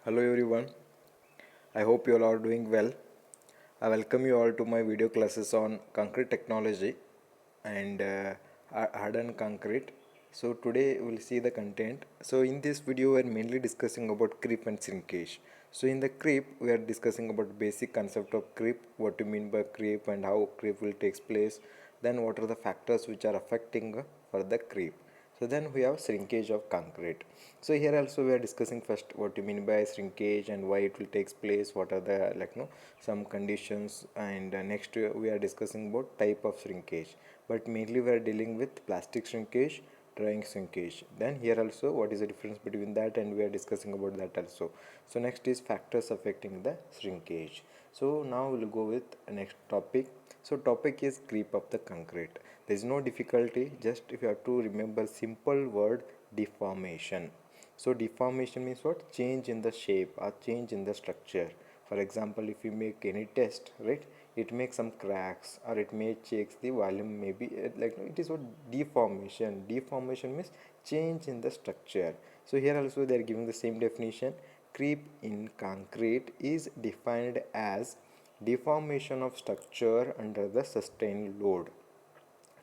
Hello everyone, I hope you all are doing well. I welcome you all to my video classes on concrete technology and hardened concrete. So today we'll see the content. So in this video we're mainly discussing about creep and shrinkage. So in the creep we are discussing about basic concept of creep, what you mean by creep and how creep will takes place, then what are the factors which are affecting for the creep. So then we have shrinkage of concrete. So here also we are discussing first what you mean by shrinkage and why it will takes place, what are the some conditions, and next we are discussing about type of shrinkage. But mainly we are dealing with plastic shrinkage, drying shrinkage. Then here also what is the difference between that, and we are discussing about that also. So next is factors affecting the shrinkage. So now we'll go with next topic. So topic is creep of the concrete. There is no difficulty, just if you have to remember simple word deformation. So deformation means what? Change in the shape or change in the structure. For example, if you make any test, right, it makes some cracks or it may checks the volume, maybe it is what deformation. Deformation means change in the structure. So here also they are giving the same definition. Creep in concrete is defined as deformation of structure under the sustained load.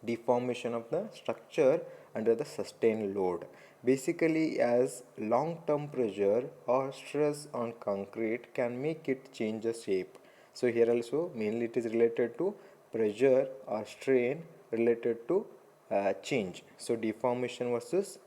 Deformation of the structure under the sustained load, basically as long term pressure or stress on concrete can make it change the shape. So here also mainly it is related to pressure or strain related to change. So deformation versus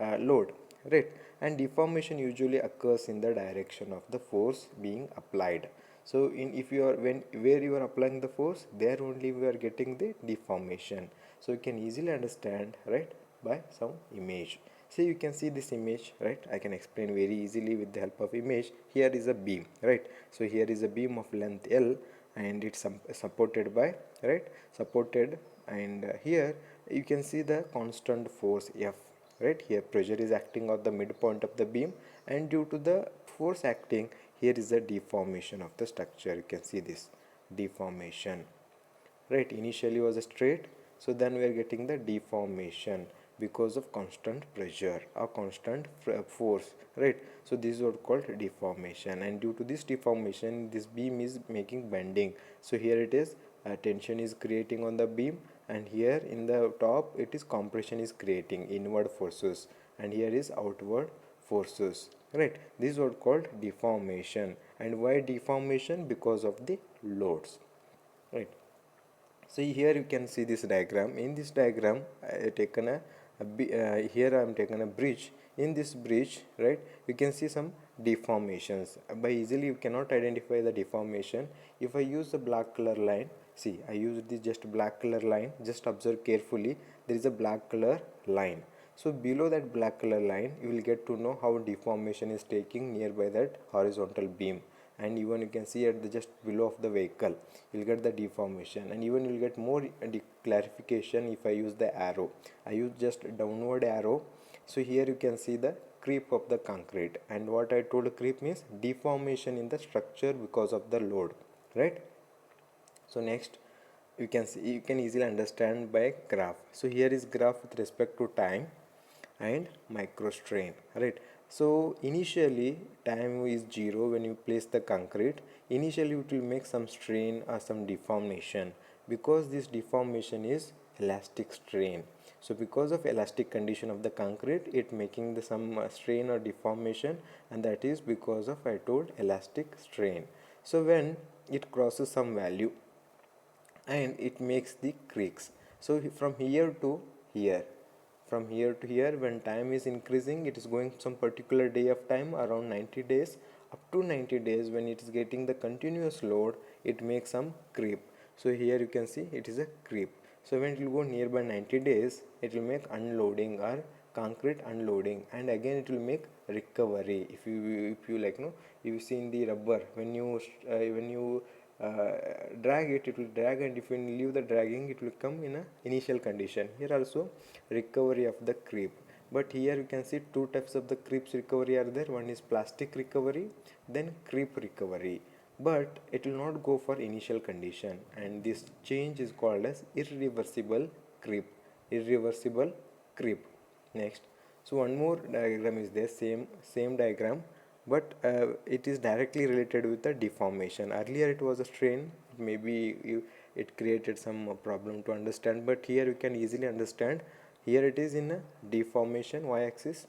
load, right? And deformation usually occurs in the direction of the force being applied. So in if you are when where you are applying the force, there only we are getting the deformation. So you can easily understand, right, by some image. So you can see this image, right? I can explain very easily with the help of image. Here is a beam, right? So here is a beam of length L and it's supported by, right, supported, and here you can see the constant force F, right? Here pressure is acting on the midpoint of the beam, and due to the force acting, here is a deformation of the structure. You can see this deformation, right? Initially was a straight, so then we are getting the deformation because of constant pressure or constant force, right? So this is what called deformation, and due to this deformation this beam is making bending. So here it is tension is creating on the beam, and here in the top it is compression is creating inward forces, and here is outward forces, right? This is what called deformation. And why deformation? Because of the loads, right? So here you can see this diagram. In this diagram I taken here I am taken a bridge. In this bridge, right, you can see some deformations. By easily you cannot identify the deformation. If I use the black color line, see I use this just black color line, just observe carefully, there is a black color line. So below that black color line you will get to know how deformation is taking nearby that horizontal beam. And even you can see at the just below of the vehicle you'll get the deformation, and even you'll get more clarification if I use the arrow. I use just downward arrow. So here you can see the creep of the concrete, and what I told creep means deformation in the structure because of the load, right? So next you can see, you can easily understand by graph. So here is graph with respect to time and micro strain, right? So initially time is 0 when you place the concrete. Initially it will make some strain or some deformation, because this deformation is elastic strain. So because of elastic condition of the concrete, it making the some strain or deformation, and that is because of, I told, elastic strain. So when it crosses some value, and it makes the creaks. So from here to here, from here to here, when time is increasing, it is going some particular day of time around 90 days, up to 90 days. When it is getting the continuous load, it makes some creep. So here you can see it is a creep. So when it will go nearby 90 days, it will make unloading or concrete unloading, and again it will make recovery. If you you see in the rubber, when you drag it, it will drag, and if you leave the dragging, it will come in a initial condition. Here also recovery of the creep. But here you can see two types of the creeps recovery are there. One is plastic recovery, then creep recovery, but it will not go for initial condition, and this change is called as irreversible creep. Irreversible creep. Next, so one more diagram is there, same diagram, but it is directly related with the deformation. Earlier it was a strain, maybe it created some problem to understand, but here you can easily understand. Here it is in a deformation, y-axis,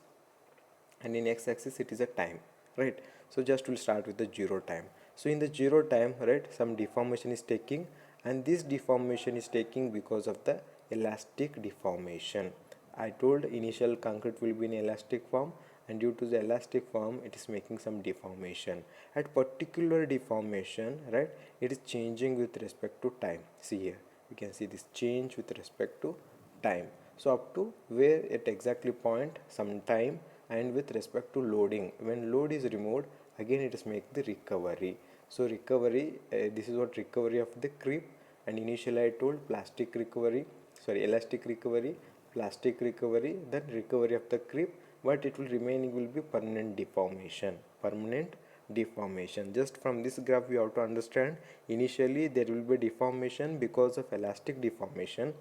and in x-axis it is a time, right? So just we'll start with the zero time. So in the zero time, right, some deformation is taking, and this deformation is taking because of the elastic deformation. I told initial concrete will be in elastic form, and due to the elastic form it is making some deformation. At particular deformation, right, it is changing with respect to time. See here, you can see this change with respect to time. So up to where at exactly point some time, and with respect to loading, when load is removed, again it is make the recovery. So recovery, this is what recovery of the creep. And initially I told plastic recovery, sorry, elastic recovery, plastic recovery, then recovery of the creep, but it will remaining will be permanent deformation, permanent deformation. Just from this graph we have to understand, initially there will be deformation because of elastic deformation.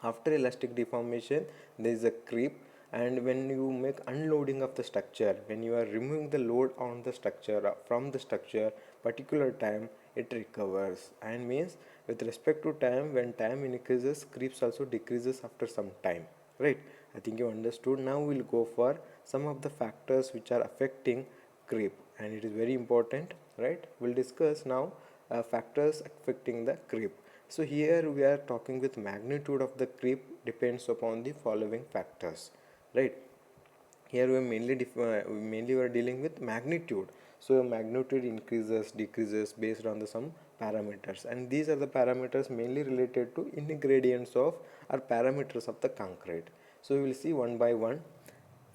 After elastic deformation there is a creep, and when you make unloading of the structure, when you are removing the load on the structure from the structure particular time, it recovers. And means with respect to time, when time increases, creeps also decreases after some time, right? I think you understood. Now we'll go for some of the factors which are affecting creep, and it is very important, right? We'll discuss now factors affecting the creep. So here we are talking with magnitude of the creep depends upon the following factors, right? Here we are mainly we are dealing with magnitude. So magnitude increases, decreases based on the some parameters, and these are the parameters mainly related to ingredients of or parameters of the concrete. So we will see one by one.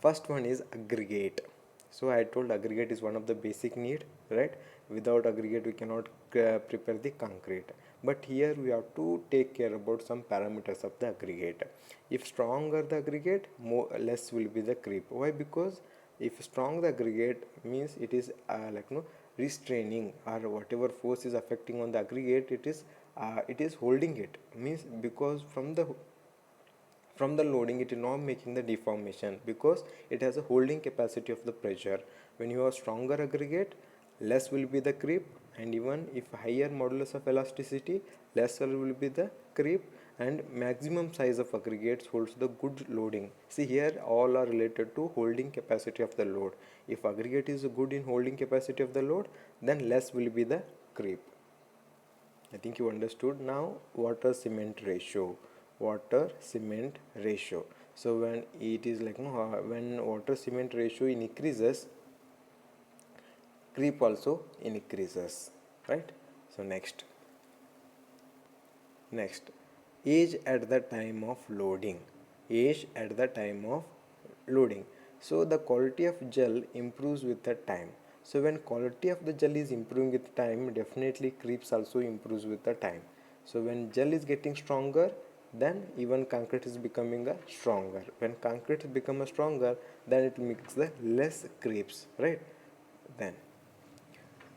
First one is aggregate. So I told aggregate is one of the basic need, right? Without aggregate we cannot prepare the concrete. But here we have to take care about some parameters of the aggregate. If stronger the aggregate, more less will be the creep. Why? Because if strong the aggregate means it is restraining, or whatever force is affecting on the aggregate, it is holding it, means because from the loading it is not making the deformation, because it has a holding capacity of the pressure. When you have stronger aggregate, less will be the creep, and even if higher modulus of elasticity, lesser will be the creep. And maximum size of aggregates holds the good loading. See here all are related to holding capacity of the load. If aggregate is good in holding capacity of the load, then less will be the creep. I think you understood. Now water cement ratio. Water cement ratio. So when it is when water cement ratio increases, creep also increases, right? So next age at the time of loading. Age at the time of loading. So the quality of gel improves with the time. So when quality of the gel is improving with time, definitely creeps also improves with the time. So when gel is getting stronger, then even concrete is becoming a stronger. When concrete become a stronger, then it makes the less creeps, right? Then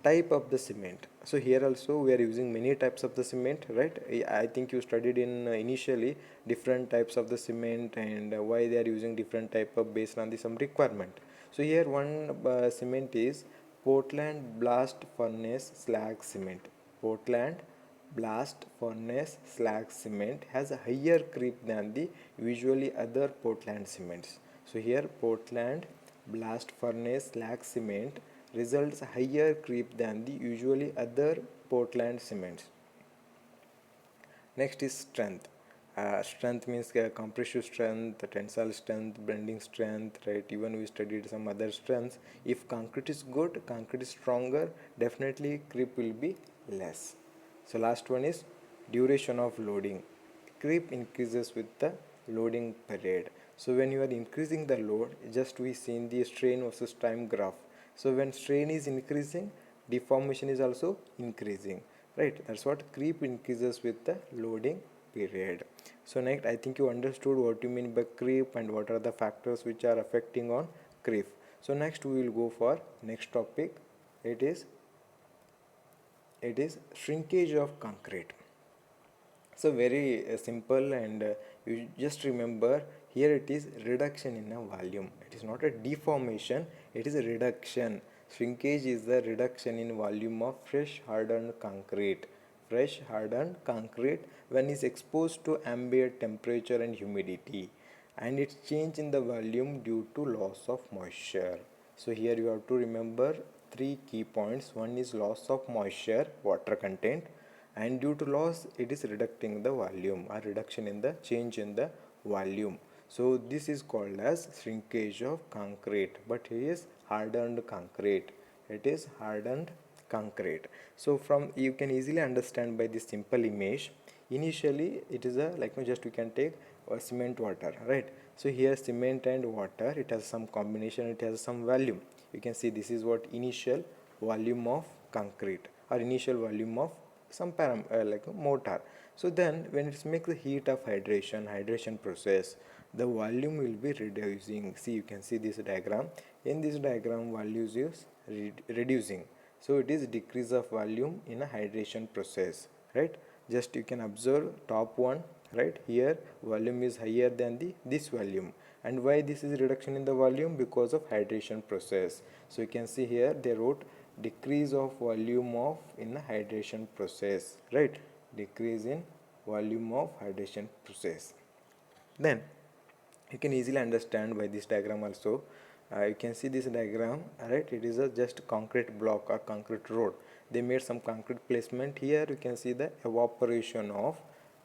type of the cement. So here also we are using many types of the cement, right? I think you studied in initially different types of the cement, and why they are using different type of based on the some requirement. So here one cement is Portland blast furnace slag cement. Portland blast furnace slag cement has a higher creep than the usually other Portland cements. So here Portland blast furnace slag cement results higher creep than the usually other Portland cements. Next is strength. Strength means compressive strength, tensile strength, bending strength, right? Even we studied some other strengths. If concrete is good, concrete is stronger, definitely creep will be less. So last one is duration of loading. Creep increases with the loading period. So when you are increasing the load, just we seen the strain versus time graph. So when strain is increasing, deformation is also increasing, right? That's what creep increases with the loading period. So next, I think you understood what you mean by creep and what are the factors which are affecting on creep. So next we will go for next topic. It is shrinkage of concrete. So very simple, and you just remember here it is reduction in a volume. It is not a deformation, It is a reduction. Shrinkage is the reduction in volume of fresh hardened concrete. Fresh hardened concrete when is exposed to ambient temperature and humidity, and its change in the volume due to loss of moisture. So here you have to remember three key points. One is loss of moisture, water content, and due to loss it is reducing the volume or reduction in the change in the volume. So this is called as shrinkage of concrete, but it is hardened concrete. It is hardened concrete. So from you can easily understand by this simple image. Initially it is a like just we can take cement water, right? So here cement and water, it has some combination, it has some volume. You can see this is what initial volume of concrete or initial volume of some like a mortar. So then when it makes the heat of hydration process, the volume will be reducing. See, you can see this diagram. In this diagram volume is reducing, so it is decrease of volume in a hydration process, right? Just you can observe top one, right? Here volume is higher than this volume, and why this is reduction in the volume? Because of hydration process. So you can see here they wrote decrease of volume of in a hydration process, right? Decrease in volume of hydration process. Then you can easily understand by this diagram also. You can see this diagram, right? It is a just concrete block or concrete road. They made some concrete placement. Here you can see the evaporation of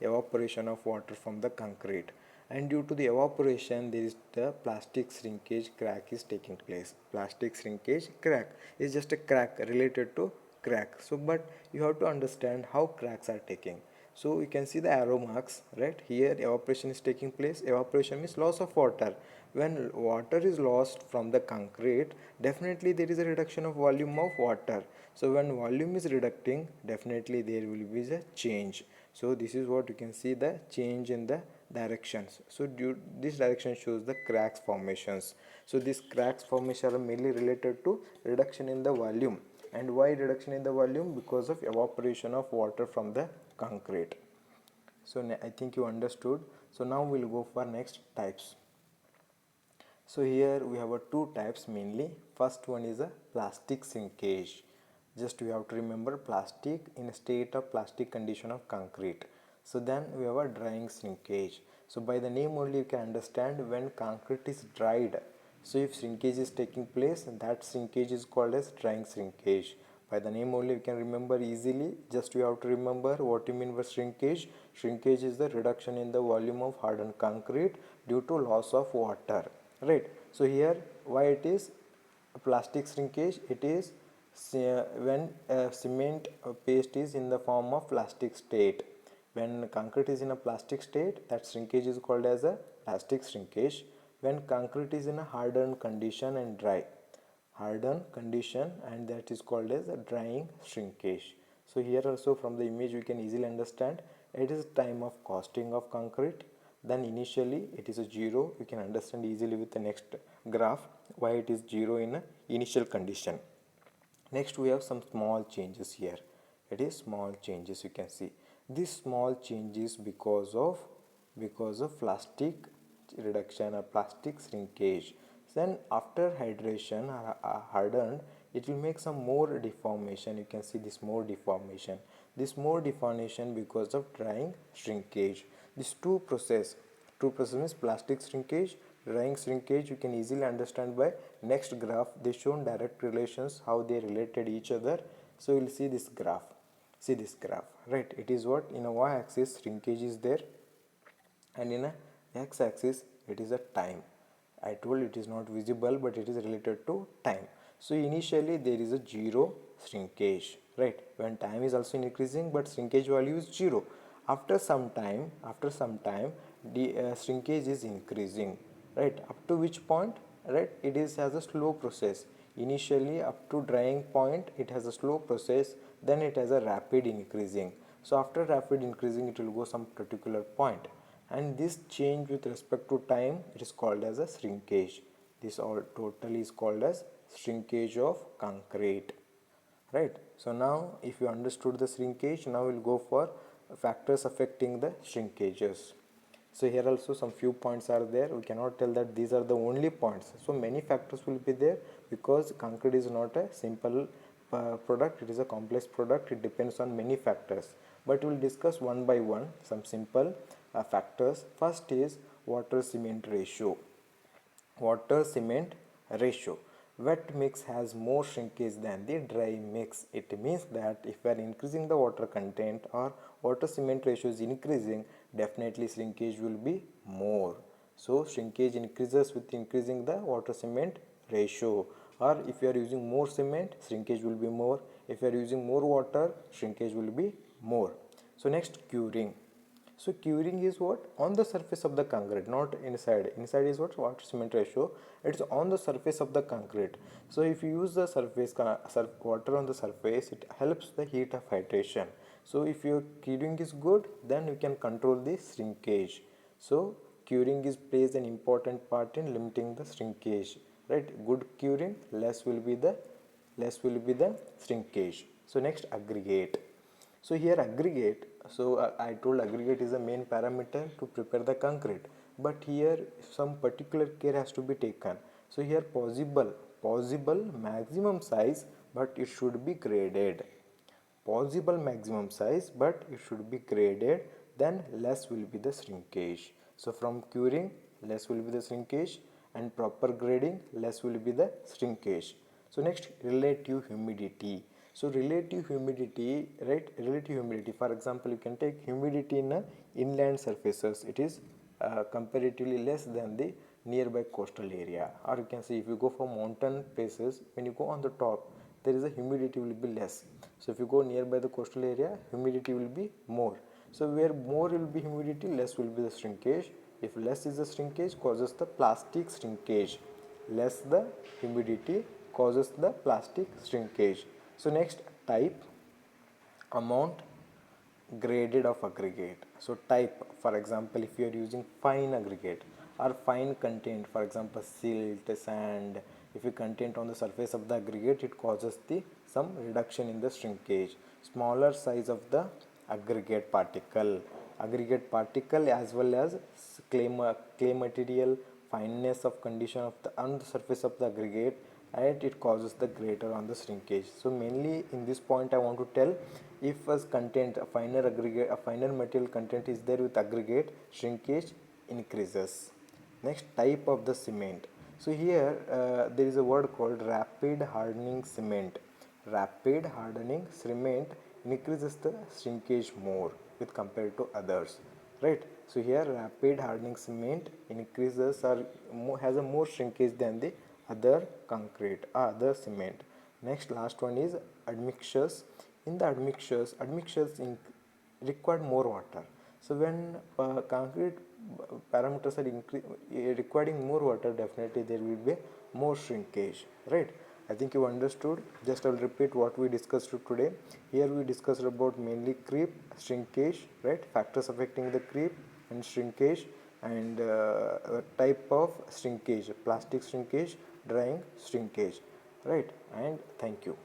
water from the concrete, and due to the evaporation there is the plastic shrinkage crack is taking place. Plastic shrinkage crack is just a crack related to crack. So but you have to understand how cracks are taking. So you can see the arrow marks, right? Here evaporation is taking place. Evaporation means loss of water. When water is lost from the concrete, definitely there is a reduction of volume of water. So when volume is reducing, definitely there will be a change. So this is what you can see, the change in the directions. So this direction shows the cracks formations. So these cracks formation are mainly related to reduction in the volume. And why reduction in the volume? Because of evaporation of water from the concrete. So I think you understood. So now we'll go for next types. So here we have two types mainly. First one is a plastic shrinkage. Just we have to remember plastic in a state of plastic condition of concrete. So then we have a drying shrinkage. So by the name only you can understand when concrete is dried. So if shrinkage is taking place, that shrinkage is called as drying shrinkage. By the name only you can remember easily. Just you have to remember what you mean by shrinkage. Shrinkage is the reduction in the volume of hardened concrete due to loss of water, right? So here why it is plastic shrinkage? It is when cement paste is in the form of plastic state. When concrete is in a plastic state, that shrinkage is called as a plastic shrinkage. When concrete is in a hardened condition and dry, hardened condition, and that is called as a drying shrinkage. So here also from the image you can easily understand it is time of casting of concrete. Then initially it is a zero. You can understand easily with the next graph why it is zero in a initial condition. Next we have some small changes here. It is small changes, you can see these small changes because of plastic reduction or plastic shrinkage. Then after hydration hardened, it will make some more deformation. You can see this more deformation. This more deformation because of drying shrinkage. These two process means plastic shrinkage, drying shrinkage. You can easily understand by next graph. They shown direct relations how they related each other. So you will see this graph. See this graph, right? It is what in a y-axis shrinkage is there, and in a x-axis it is a time. I told it is not visible, but it is related to time. So initially there is a zero shrinkage, right? When time is also increasing, but shrinkage value is zero. After some time, the shrinkage is increasing, right? Up to which point, right? It is has a slow process. Initially up to drying point it has a slow process, then it has a rapid increasing. So after rapid increasing it will go some particular point, and this change with respect to time it is called as a shrinkage. This all totally is called as shrinkage of concrete, right? So now if you understood the shrinkage, now we'll go for factors affecting the shrinkages. So here also some few points are there. We cannot tell that these are the only points. So many factors will be there, because concrete is not a simple product, it is a complex product. It depends on many factors, but we will discuss one by one some simple factors. First is water cement ratio. Water cement ratio. Wet mix has more shrinkage than the dry mix. It means that if we are increasing the water content or water cement ratio is increasing, definitely shrinkage will be more. So shrinkage increases with increasing the water cement ratio, or if you are using more cement, shrinkage will be more. If you are using more water, shrinkage will be more. So next, curing. So curing is what? On the surface of the concrete, not inside. Inside is what? Water cement ratio. It's on the surface of the concrete. So if you use the surface water on the surface, it helps the heat of hydration. So if your curing is good, then you can control the shrinkage. So curing plays an important part in limiting the shrinkage. Right? Good curing, less will be the shrinkage. So next, aggregate. So here aggregate, so I told aggregate is the main parameter to prepare the concrete, but here some particular care has to be taken. So here possible maximum size, but it should be graded. Possible maximum size, but it should be graded, then less will be the shrinkage. So from curing, less will be the shrinkage, and proper grading, less will be the shrinkage. So next, relative humidity. So relative humidity, right? Relative humidity, for example, you can take humidity in inland surfaces. It is comparatively less than the nearby coastal area. Or you can see if you go for mountain places, when you go on the top, there is a humidity will be less. So if you go nearby the coastal area, humidity will be more. So where more will be humidity, less will be the shrinkage. If less is the shrinkage, causes the plastic shrinkage. Less the humidity causes the plastic shrinkage. So next, type, amount, graded of aggregate. So type, for example, if you are using fine aggregate or fine content, for example silt, sand, if you content on the surface of the aggregate, it causes some reduction in the shrinkage. Smaller size of the aggregate particle as well as clay material, fineness of condition of the on the surface of the aggregate, and it causes the greater on the shrinkage. So mainly in this point I want to tell, if a content, a finer material content is there with aggregate, shrinkage increases. Next, type of the cement. So here there is a word called rapid hardening cement. Rapid hardening cement increases the shrinkage more with compared to others, right? So here rapid hardening cement increases or has a more shrinkage than the other concrete or other cement. Next, last one is admixtures. In the admixtures required more water. So when concrete parameters are requiring more water, definitely there will be more shrinkage, right? I think you understood. Just I will repeat what we discussed today. Here we discussed about mainly creep, shrinkage, right? Factors affecting the creep and shrinkage, and type of shrinkage, plastic shrinkage, drying shrinkage, right? And thank you.